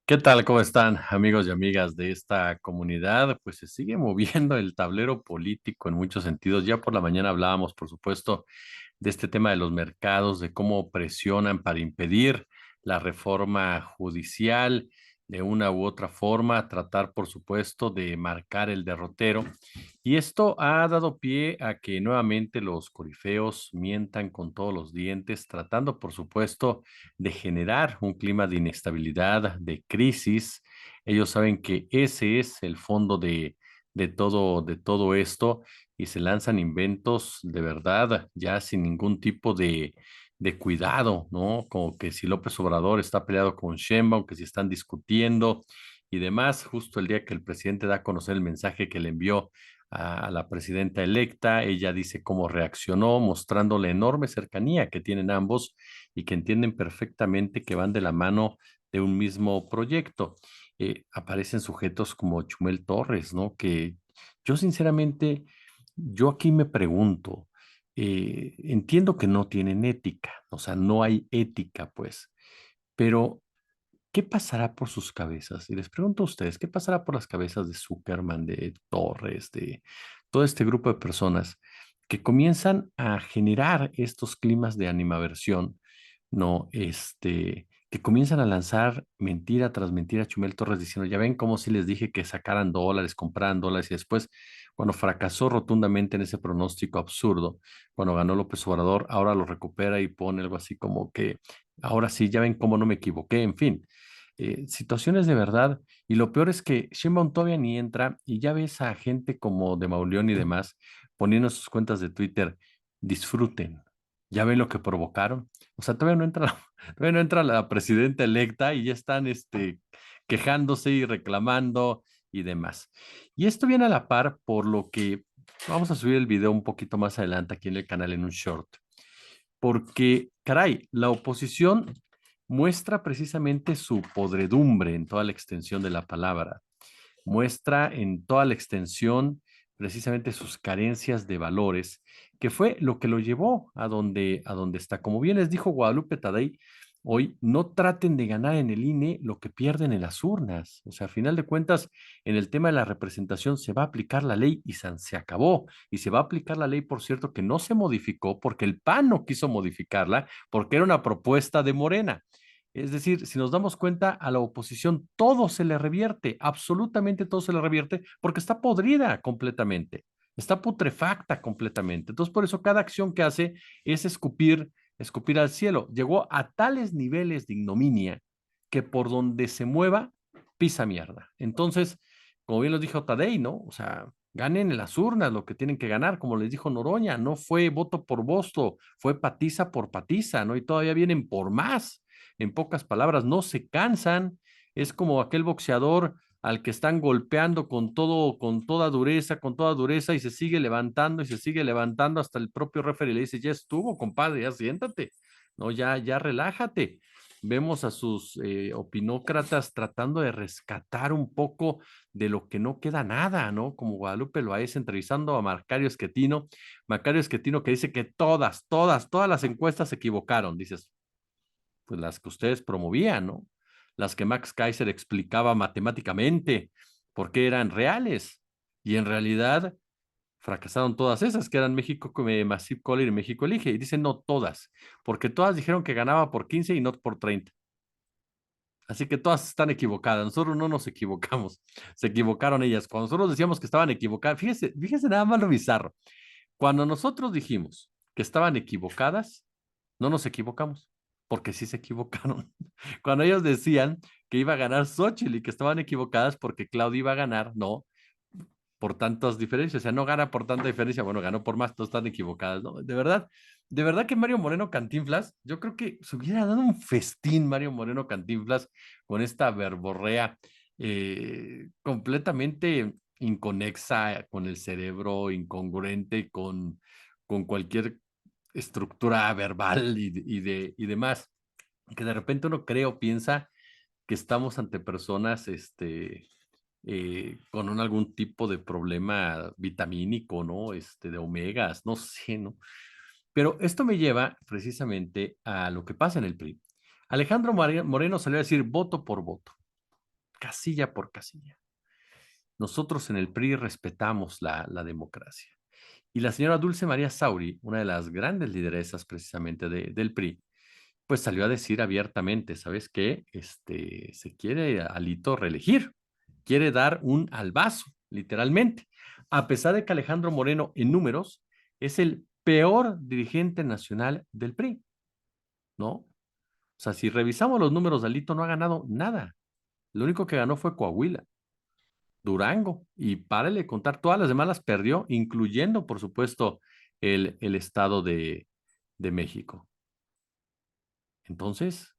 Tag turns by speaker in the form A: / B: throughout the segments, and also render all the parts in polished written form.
A: ¿Qué tal? ¿Cómo están, amigos y amigas de esta comunidad? Pues se sigue moviendo el tablero político en muchos sentidos. Ya por la mañana hablábamos, por supuesto, de este tema de los mercados, de cómo presionan para impedir la reforma judicial de una u otra forma, tratar, por supuesto, de marcar el derrotero. Y esto ha dado pie a que nuevamente los corifeos mientan con todos los dientes, tratando, por supuesto, de generar un clima de inestabilidad, de crisis. Ellos saben que ese es el fondo de todo esto y se lanzan inventos de verdad, ya sin ningún tipo de cuidado, ¿no? Como que si López Obrador está peleado con Sheinbaum, que si están discutiendo y demás, justo el día que el presidente da a conocer el mensaje que le envió a la presidenta electa, ella dice cómo reaccionó, mostrando la enorme cercanía que tienen ambos y que entienden perfectamente que van de la mano de un mismo proyecto. Aparecen sujetos como Chumel Torres, ¿no? Que yo sinceramente, yo aquí me pregunto, entiendo que no tienen ética, o sea, no hay ética, pues, pero ¿qué pasará por sus cabezas? Y les pregunto a ustedes, ¿qué pasará por las cabezas de Zuckerman, de Torres, de todo este grupo de personas que comienzan a generar estos climas de animaversión, ¿no? Que comienzan a lanzar mentira tras mentira a Chumel Torres diciendo, ya ven cómo si les dije que sacaran dólares, compraran dólares y después, cuando fracasó rotundamente en ese pronóstico absurdo, cuando ganó López Obrador, ahora lo recupera y pone algo así como que ahora sí, ya ven cómo no me equivoqué, en fin, situaciones de verdad. Y lo peor es que Sheinbaum todavía ni entra y ya ves a gente como de Mauleón y demás poniendo en sus cuentas de Twitter, disfruten, ya ven lo que provocaron. O sea, todavía no entra todavía no entra la presidenta electa y ya están quejándose y reclamando y demás. Y esto viene a la par por lo que vamos a subir el video un poquito más adelante aquí en el canal en un short porque, caray, la oposición muestra precisamente su podredumbre en toda la extensión de la palabra, muestra en toda la extensión precisamente sus carencias de valores, que fue lo que lo llevó a donde está. Como bien les dijo Guadalupe Tadei, hoy no traten de ganar en el INE lo que pierden en las urnas. O sea, a final de cuentas, en el tema de la representación se va a aplicar la ley y se acabó. Y se va a aplicar la ley, por cierto, que no se modificó porque el PAN no quiso modificarla porque era una propuesta de Morena. Es decir, si nos damos cuenta, a la oposición todo se le revierte, absolutamente todo se le revierte, porque está podrida completamente, está putrefacta completamente. Entonces, por eso cada acción que hace es escupir al cielo. Llegó a tales niveles de ignominia que por donde se mueva, pisa mierda. Entonces, como bien lo dijo Tadei, ¿no? O sea, ganen en las urnas lo que tienen que ganar, como les dijo Noroña, no fue voto por voto, fue patiza por patiza, ¿no? Y todavía vienen por más. En pocas palabras, no se cansan. Es como aquel boxeador al que están golpeando con todo, con toda dureza, y se sigue levantando y se sigue levantando hasta el propio referee le dice, ya estuvo, compadre, ya siéntate, no, ya relájate. Vemos a sus opinócratas tratando de rescatar un poco de lo que no queda nada, ¿no? Como Guadalupe Loaez entrevistando a Macario Esquetino que dice que todas las encuestas se equivocaron. Dices, pues las que ustedes promovían, ¿no? Las que Max Kaiser explicaba matemáticamente por qué eran reales. Y en realidad fracasaron todas esas, que eran México, Massive Caller y México Elige. Y dicen no todas, porque todas dijeron que ganaba por 15 y no por 30. Así que todas están equivocadas. Nosotros no nos equivocamos. Se equivocaron ellas. Cuando nosotros decíamos que estaban equivocadas, fíjese nada más lo bizarro. Cuando nosotros dijimos que estaban equivocadas, no nos equivocamos, porque sí se equivocaron. Cuando ellos decían que iba a ganar Xochitl y que estaban equivocadas porque Claudia iba a ganar, no, por tantas diferencias, o sea, no gana por tanta diferencia, bueno, ganó por más, todos están equivocadas, ¿no? De verdad que Mario Moreno Cantinflas, yo creo que se hubiera dado un festín Mario Moreno Cantinflas con esta verborrea completamente inconexa con el cerebro, incongruente con cualquier estructura verbal y demás, que de repente uno cree o piensa que estamos ante personas con algún tipo de problema vitamínico, ¿no? De omegas, no sé, ¿no? Pero esto me lleva precisamente a lo que pasa en el PRI. Alejandro Moreno salió a decir voto por voto. casilla por casilla. Nosotros en el PRI respetamos la democracia. Y la señora Dulce María Sauri, una de las grandes lideresas precisamente del PRI, pues salió a decir abiertamente, ¿sabes qué? Se quiere Alito reelegir, quiere dar un albazo, literalmente, a pesar de que Alejandro Moreno en números es el peor dirigente nacional del PRI, ¿no? O sea, si revisamos los números de Alito, no ha ganado nada. Lo único que ganó fue Coahuila, Durango, y párale de contar, todas las demás las perdió, incluyendo, por supuesto, el Estado de México. Entonces,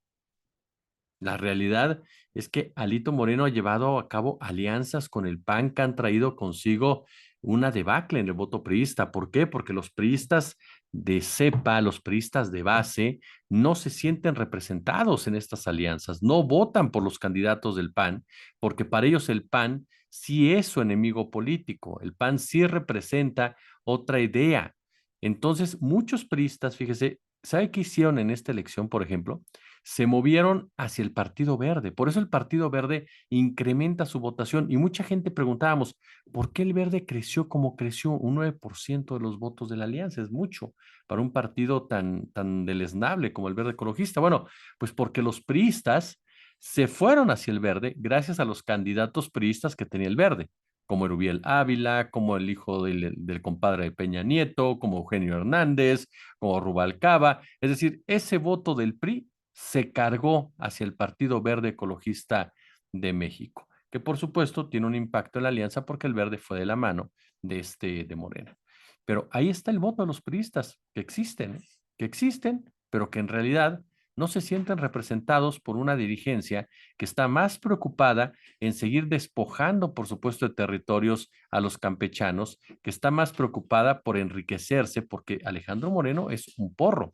A: la realidad es que Alito Moreno ha llevado a cabo alianzas con el PAN que han traído consigo una debacle en el voto priista. ¿Por qué? Porque los priistas de cepa, los priistas de base, no se sienten representados en estas alianzas, no votan por los candidatos del PAN, porque para ellos el PAN sí es su enemigo político, el PAN sí representa otra idea. Entonces, muchos priistas, fíjese, ¿sabe qué hicieron en esta elección, por ejemplo? Se movieron hacia el Partido Verde. Por eso el Partido Verde incrementa su votación. Y mucha gente preguntábamos, ¿por qué el Verde creció como creció? Un 9% de los votos de la alianza es mucho para un partido tan deleznable como el Verde Ecologista. Bueno, pues porque los priistas se fueron hacia el Verde gracias a los candidatos priistas que tenía el Verde, como Erubiel Ávila, como el hijo del compadre de Peña Nieto, como Eugenio Hernández, como Rubalcaba. Es decir, ese voto del PRI se cargó hacia el Partido Verde Ecologista de México, que por supuesto tiene un impacto en la alianza porque el verde fue de la mano de Morena. Pero ahí está el voto de los priistas, que existen, pero que en realidad no se sienten representados por una dirigencia que está más preocupada en seguir despojando, por supuesto, de territorios a los campechanos, que está más preocupada por enriquecerse, porque Alejandro Moreno es un porro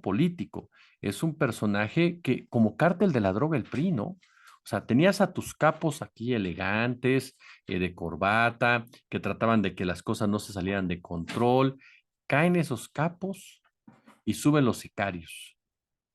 A: político, es un personaje que, como cártel de la droga, el PRI, ¿no? O sea, tenías a tus capos aquí elegantes, de corbata, que trataban de que las cosas no se salieran de control. Caen esos capos y suben los sicarios.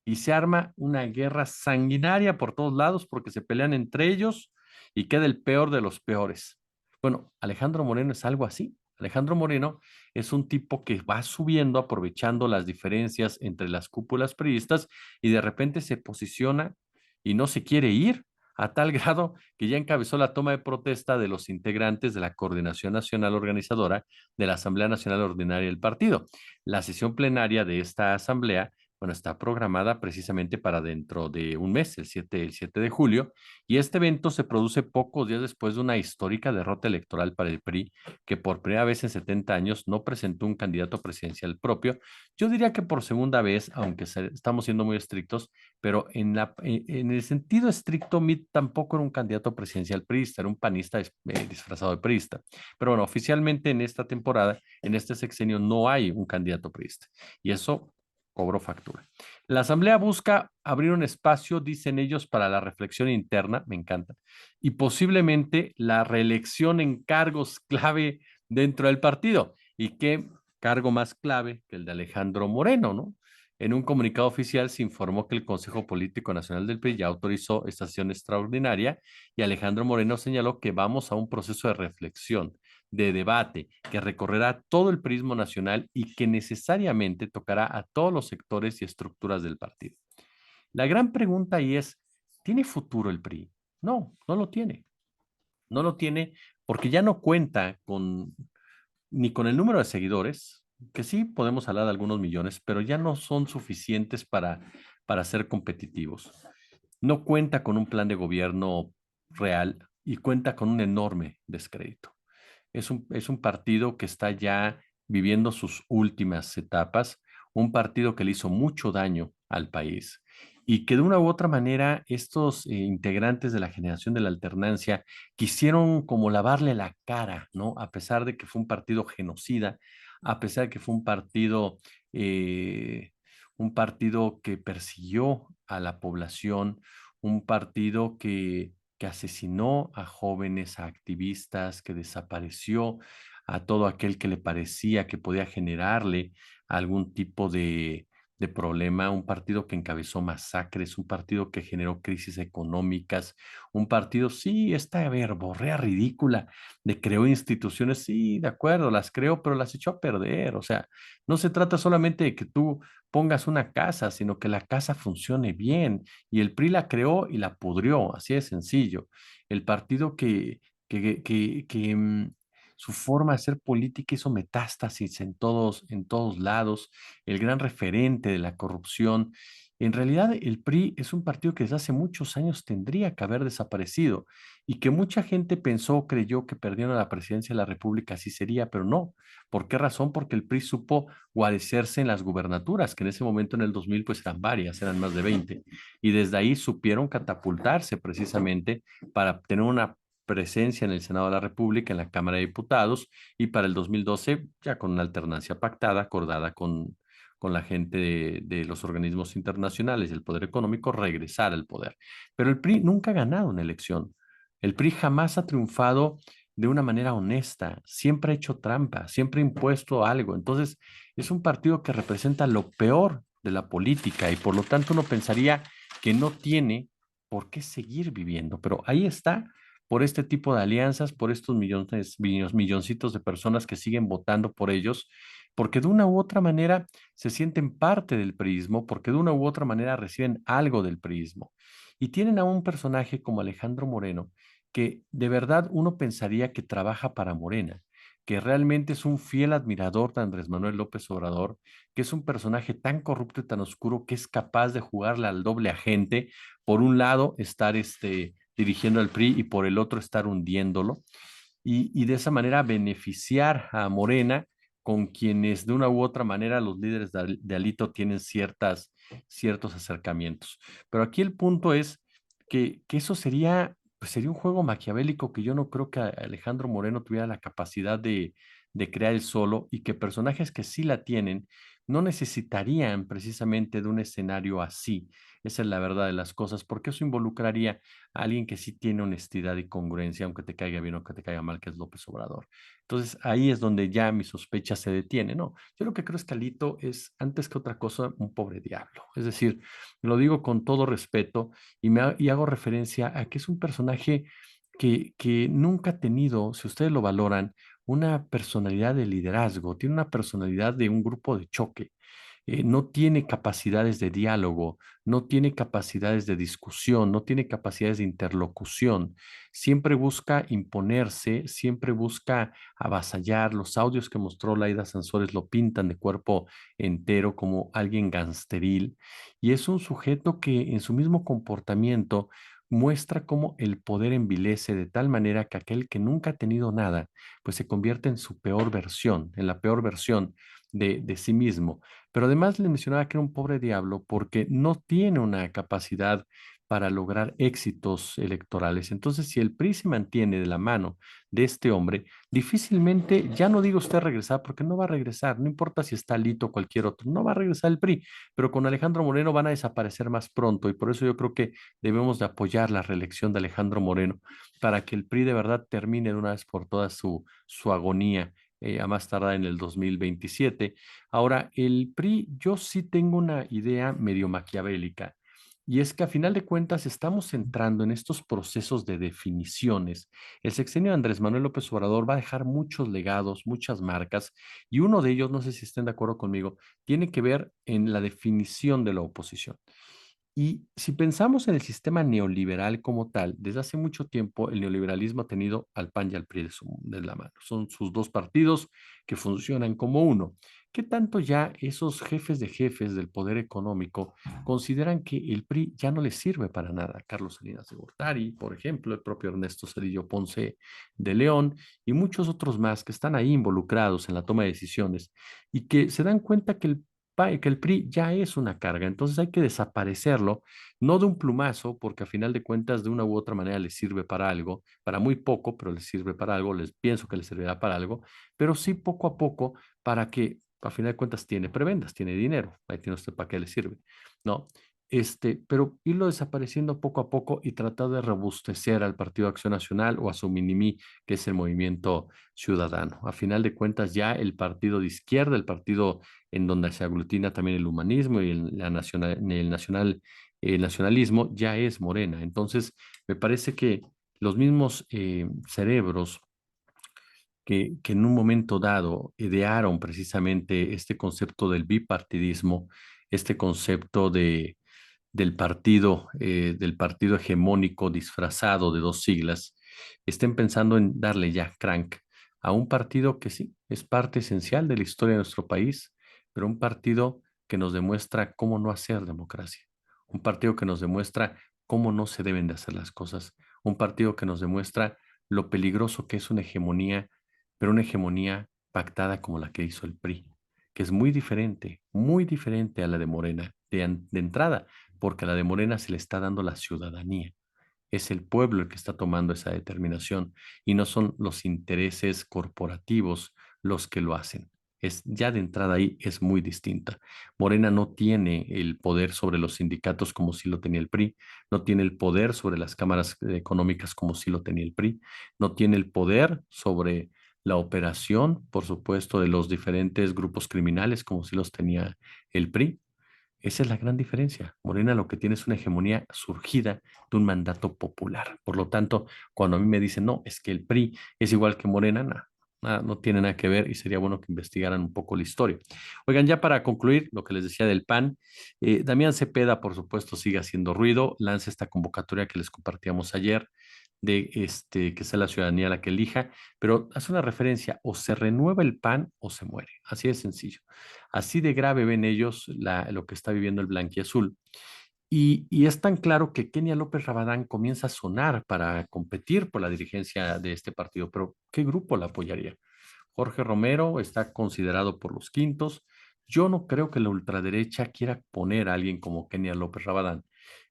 A: Y se arma una guerra sanguinaria por todos lados porque se pelean entre ellos y queda el peor de los peores. Bueno, Alejandro Moreno es algo así. Alejandro Moreno es un tipo que va subiendo aprovechando las diferencias entre las cúpulas priistas y de repente se posiciona y no se quiere ir a tal grado que ya encabezó la toma de protesta de los integrantes de la Coordinación Nacional Organizadora de la Asamblea Nacional Ordinaria del partido. La sesión plenaria de esta asamblea, bueno, está programada precisamente para dentro de un mes, el 7 de julio, y este evento se produce pocos días después de una histórica derrota electoral para el PRI, que por primera vez en 70 años no presentó un candidato presidencial propio. Yo diría que por segunda vez, aunque estamos siendo muy estrictos, pero en el sentido estricto, Mitt tampoco era un candidato presidencial priista, era un panista disfrazado de priista. Pero bueno, oficialmente en esta temporada, en este sexenio, no hay un candidato priista. Y eso cobró factura. La Asamblea busca abrir un espacio, dicen ellos, para la reflexión interna, me encanta, y posiblemente la reelección en cargos clave dentro del partido. ¿Y qué cargo más clave que el de Alejandro Moreno, ¿no? En un comunicado oficial se informó que el Consejo Político Nacional del PRI ya autorizó esta sesión extraordinaria y Alejandro Moreno señaló que vamos a un proceso de reflexión, de debate, que recorrerá todo el prismo nacional y que necesariamente tocará a todos los sectores y estructuras del partido. La gran pregunta ahí es, ¿tiene futuro el PRI? No, no lo tiene. No lo tiene porque ya no cuenta ni con el número de seguidores, que sí podemos hablar de algunos millones, pero ya no son suficientes para ser competitivos. No cuenta con un plan de gobierno real y cuenta con un enorme descrédito. Es un partido que está ya viviendo sus últimas etapas, un partido que le hizo mucho daño al país y que de una u otra manera estos integrantes de la generación de la alternancia quisieron como lavarle la cara, ¿no? A pesar de que fue un partido genocida, a pesar de que fue un partido que persiguió a la población, un partido que asesinó a jóvenes, a activistas, que desapareció a todo aquel que le parecía que podía generarle algún tipo de problema, un partido que encabezó masacres, un partido que generó crisis económicas, un partido, sí, esta verborrea ridícula de creó instituciones, sí, de acuerdo, las creó, pero las echó a perder. O sea, no se trata solamente de que tú pongas una casa, sino que la casa funcione bien. Y el PRI la creó y la pudrió, así de sencillo. El partido que su forma de hacer política hizo metástasis en todos lados, el gran referente de la corrupción. En realidad, el PRI es un partido que desde hace muchos años tendría que haber desaparecido y que mucha gente pensó o creyó que perdiendo la presidencia de la República así sería, pero no. ¿Por qué razón? Porque el PRI supo guarecerse en las gubernaturas, que en ese momento en el 2000 pues eran varias, eran más de 20, y desde ahí supieron catapultarse precisamente para tener una presencia en el Senado de la República, en la Cámara de Diputados, y para el 2012 ya con una alternancia pactada, acordada con la gente de los organismos internacionales y el poder económico, regresar al poder. Pero el PRI nunca ha ganado una elección. El PRI jamás ha triunfado de una manera honesta, siempre ha hecho trampa, siempre ha impuesto algo. Entonces, es un partido que representa lo peor de la política y por lo tanto uno pensaría que no tiene por qué seguir viviendo, pero ahí está por este tipo de alianzas, por estos milloncitos de personas que siguen votando por ellos, porque de una u otra manera se sienten parte del priismo, porque de una u otra manera reciben algo del priismo. Y tienen a un personaje como Alejandro Moreno, que de verdad uno pensaría que trabaja para Morena, que realmente es un fiel admirador de Andrés Manuel López Obrador, que es un personaje tan corrupto y tan oscuro que es capaz de jugarle al doble agente, por un lado estar dirigiendo al PRI y por el otro estar hundiéndolo, y de esa manera beneficiar a Morena, con quienes de una u otra manera los líderes de Alito tienen ciertos acercamientos. Pero aquí el punto es que eso sería, pues sería un juego maquiavélico que yo no creo que Alejandro Moreno tuviera la capacidad de crear él solo, y que personajes que sí la tienen no necesitarían precisamente de un escenario así. Esa es la verdad de las cosas, porque eso involucraría a alguien que sí tiene honestidad y congruencia, aunque te caiga bien o que te caiga mal, que es López Obrador. Entonces ahí es donde ya mi sospecha se detiene, ¿no? Yo lo que creo es que Alito es, antes que otra cosa, un pobre diablo. Es decir, lo digo con todo respeto y hago referencia a que es un personaje que nunca ha tenido, si ustedes lo valoran, una personalidad de liderazgo, tiene una personalidad de un grupo de choque. No tiene capacidades de diálogo, no tiene capacidades de discusión, no tiene capacidades de interlocución. Siempre busca imponerse, siempre busca avasallar. Los audios que mostró Laida Sansores lo pintan de cuerpo entero como alguien gangsteril, y es un sujeto que en su mismo comportamiento muestra cómo el poder envilece de tal manera que aquel que nunca ha tenido nada, pues se convierte en su peor versión, en la peor versión de sí mismo. Pero además le mencionaba que era un pobre diablo porque no tiene una capacidad para lograr éxitos electorales. Entonces, si el PRI se mantiene de la mano de este hombre, difícilmente, ya no digo usted regresar, porque no va a regresar, no importa si está Lito o cualquier otro, no va a regresar el PRI, pero con Alejandro Moreno van a desaparecer más pronto, y por eso yo creo que debemos de apoyar la reelección de Alejandro Moreno para que el PRI de verdad termine de una vez por todas su agonía, a más tardar en el 2027. Ahora, el PRI, yo sí tengo una idea medio maquiavélica, y es que a final de cuentas estamos entrando en estos procesos de definiciones. El sexenio de Andrés Manuel López Obrador va a dejar muchos legados, muchas marcas, y uno de ellos, no sé si estén de acuerdo conmigo, tiene que ver en la definición de la oposición. Y si pensamos en el sistema neoliberal como tal, desde hace mucho tiempo el neoliberalismo ha tenido al PAN y al PRI de la mano. Son sus dos partidos que funcionan como uno. ¿Qué tanto ya esos jefes del poder económico consideran que el PRI ya no les sirve para nada? Carlos Salinas de Gortari, por ejemplo, el propio Ernesto Zedillo Ponce de León y muchos otros más que están ahí involucrados en la toma de decisiones y que se dan cuenta que el PRI ya es una carga, entonces hay que desaparecerlo, no de un plumazo, porque a final de cuentas de una u otra manera les sirve para algo, para muy poco, pero les sirve para algo, les pienso que les servirá para algo, pero sí poco a poco para que a final de cuentas tiene prebendas, tiene dinero, ahí tiene usted para qué le sirve, ¿no? pero irlo desapareciendo poco a poco y tratar de robustecer al Partido Acción Nacional o a su minimi, que es el Movimiento Ciudadano. A final de cuentas, ya el partido de izquierda, el partido en donde se aglutina también el humanismo y el nacionalismo, ya es Morena. Entonces, me parece que los mismos cerebros que en un momento dado idearon precisamente este concepto del bipartidismo, este concepto del partido hegemónico disfrazado de dos siglas, estén pensando en darle ya crank a un partido que sí, es parte esencial de la historia de nuestro país, pero un partido que nos demuestra cómo no hacer democracia, un partido que nos demuestra cómo no se deben de hacer las cosas, un partido que nos demuestra lo peligroso que es una hegemonía, pero una hegemonía pactada como la que hizo el PRI, que es muy diferente a la de Morena de entrada, porque a la de Morena se le está dando la ciudadanía. Es el pueblo el que está tomando esa determinación y no son los intereses corporativos los que lo hacen. Es, ya de entrada ahí es muy distinta. Morena no tiene el poder sobre los sindicatos como sí lo tenía el PRI, no tiene el poder sobre las cámaras económicas como sí lo tenía el PRI, no tiene el poder sobre la operación, por supuesto, de los diferentes grupos criminales como sí los tenía el PRI. Esa es la gran diferencia. Morena lo que tiene es una hegemonía surgida de un mandato popular. Por lo tanto, cuando a mí me dicen, no, es que el PRI es igual que Morena, no tiene nada que ver y sería bueno que investigaran un poco la historia. Oigan, ya para concluir, lo que les decía del PAN, Damián Cepeda, por supuesto, sigue haciendo ruido, lanza esta convocatoria que les compartíamos ayer de que sea la ciudadanía la que elija, pero hace una referencia, o se renueva el PAN o se muere. Así de sencillo. Así de grave ven ellos lo que está viviendo el blanquiazul. Y es tan claro que Kenia López Rabadán comienza a sonar para competir por la dirigencia de este partido, pero ¿qué grupo la apoyaría? Jorge Romero está considerado por los quintos. Yo no creo que la ultraderecha quiera poner a alguien como Kenia López Rabadán,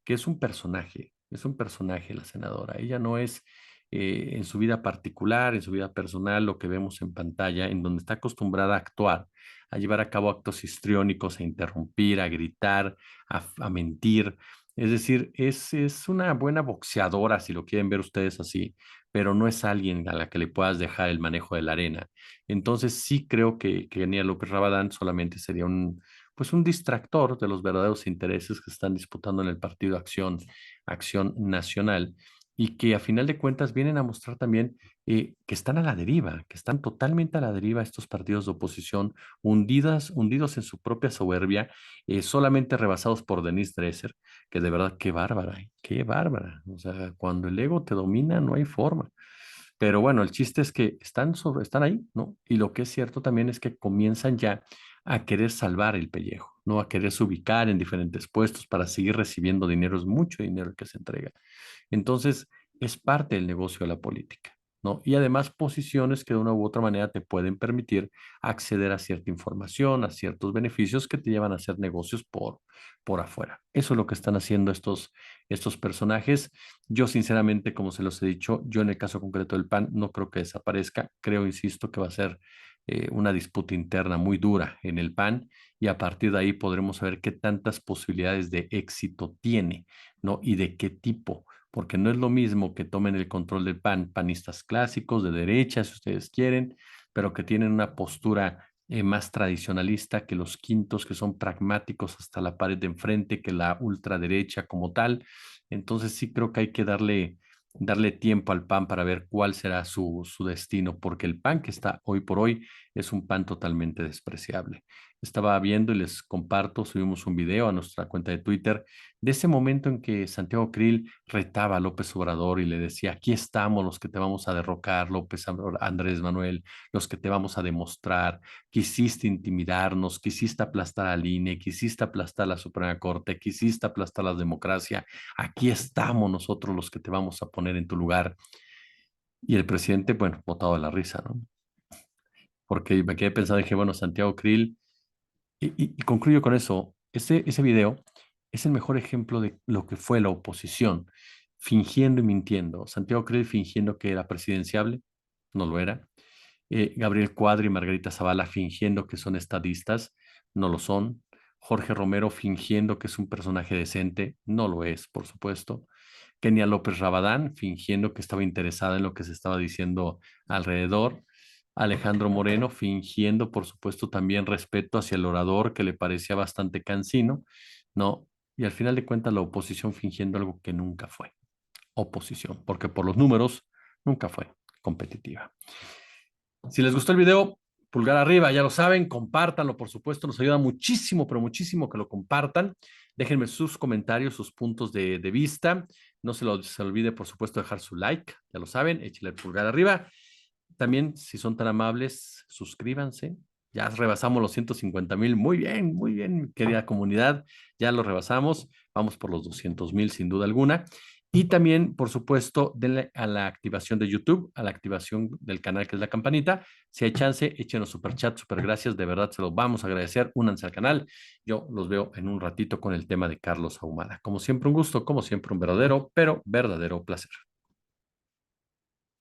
A: que es un personaje la senadora. Ella no es en su vida particular, en su vida personal, lo que vemos en pantalla, en donde está acostumbrada a actuar, a llevar a cabo actos histriónicos, a interrumpir, a gritar, a mentir. Es decir, es una buena boxeadora, si lo quieren ver ustedes así, pero no es alguien a la que le puedas dejar el manejo de la arena. Entonces sí creo que Kenia López Rabadán solamente sería pues un distractor de los verdaderos intereses que están disputando en el Partido Acción Nacional y que a final de cuentas vienen a mostrar también que están a la deriva, que están totalmente a la deriva estos partidos de oposición, hundidos en su propia soberbia, solamente rebasados por Denise Dresser, que de verdad, qué bárbara, qué bárbara. O sea, cuando el ego te domina, no hay forma. Pero bueno, el chiste es que están ahí, ¿no? Y lo que es cierto también es que comienzan ya a querer salvar el pellejo, ¿no? A quererse ubicar en diferentes puestos para seguir recibiendo dinero, es mucho dinero el que se entrega. Entonces, es parte del negocio de la política, ¿no? Y además posiciones que de una u otra manera te pueden permitir acceder a cierta información, a ciertos beneficios que te llevan a hacer negocios por afuera. Eso es lo que están haciendo estos personajes. Yo, sinceramente, como se los he dicho, yo en el caso concreto del PAN no creo que desaparezca. Creo, insisto, que va a ser una disputa interna muy dura en el PAN y a partir de ahí podremos saber qué tantas posibilidades de éxito tiene, ¿no? Y de qué tipo, porque no es lo mismo que tomen el control del PAN, panistas clásicos, de derecha, si ustedes quieren, pero que tienen una postura más tradicionalista que los quintos, que son pragmáticos hasta la pared de enfrente, que la ultraderecha como tal. Entonces sí creo que hay que darle tiempo al PAN para ver cuál será su destino, porque el PAN que está hoy por hoy es un PAN totalmente despreciable. Estaba viendo y les comparto, subimos un video a nuestra cuenta de Twitter de ese momento en que Santiago Krill retaba a López Obrador y le decía, aquí estamos los que te vamos a derrocar, Andrés Manuel, los que te vamos a demostrar, quisiste intimidarnos, quisiste aplastar al INE, quisiste aplastar la Suprema Corte, quisiste aplastar la democracia, aquí estamos nosotros los que te vamos a poner en tu lugar. Y el presidente, bueno, botado de la risa, ¿no? Porque me quedé pensando, dije, bueno, Santiago Krill, y concluyo con eso, ese video es el mejor ejemplo de lo que fue la oposición, fingiendo y mintiendo. Santiago Krill fingiendo que era presidenciable, no lo era. Gabriel Cuadri y Margarita Zavala fingiendo que son estadistas, no lo son. Jorge Romero fingiendo que es un personaje decente, no lo es, por supuesto. Kenia López Rabadán fingiendo que estaba interesada en lo que se estaba diciendo alrededor. Alejandro Moreno fingiendo, por supuesto, también respeto hacia el orador que le parecía bastante cansino, ¿no? Y al final de cuentas la oposición fingiendo algo que nunca fue oposición, porque por los números nunca fue competitiva. Si les gustó el video, pulgar arriba, ya lo saben, compártanlo, por supuesto, nos ayuda muchísimo, pero muchísimo que lo compartan. Déjenme sus comentarios, sus puntos de vista. No se olvide, por supuesto, dejar su like, ya lo saben, échenle el pulgar arriba. También, si son tan amables, suscríbanse. Ya rebasamos los 150,000. Muy bien, querida comunidad. Ya lo rebasamos. Vamos por los 200,000 sin duda alguna. Y también, por supuesto, denle a la activación de YouTube, a la activación del canal que es la campanita. Si hay chance, échenos super chat, super gracias. De verdad, se los vamos a agradecer. Únanse al canal. Yo los veo en un ratito con el tema de Carlos Ahumada. Como siempre, un gusto, como siempre, un verdadero, pero verdadero placer.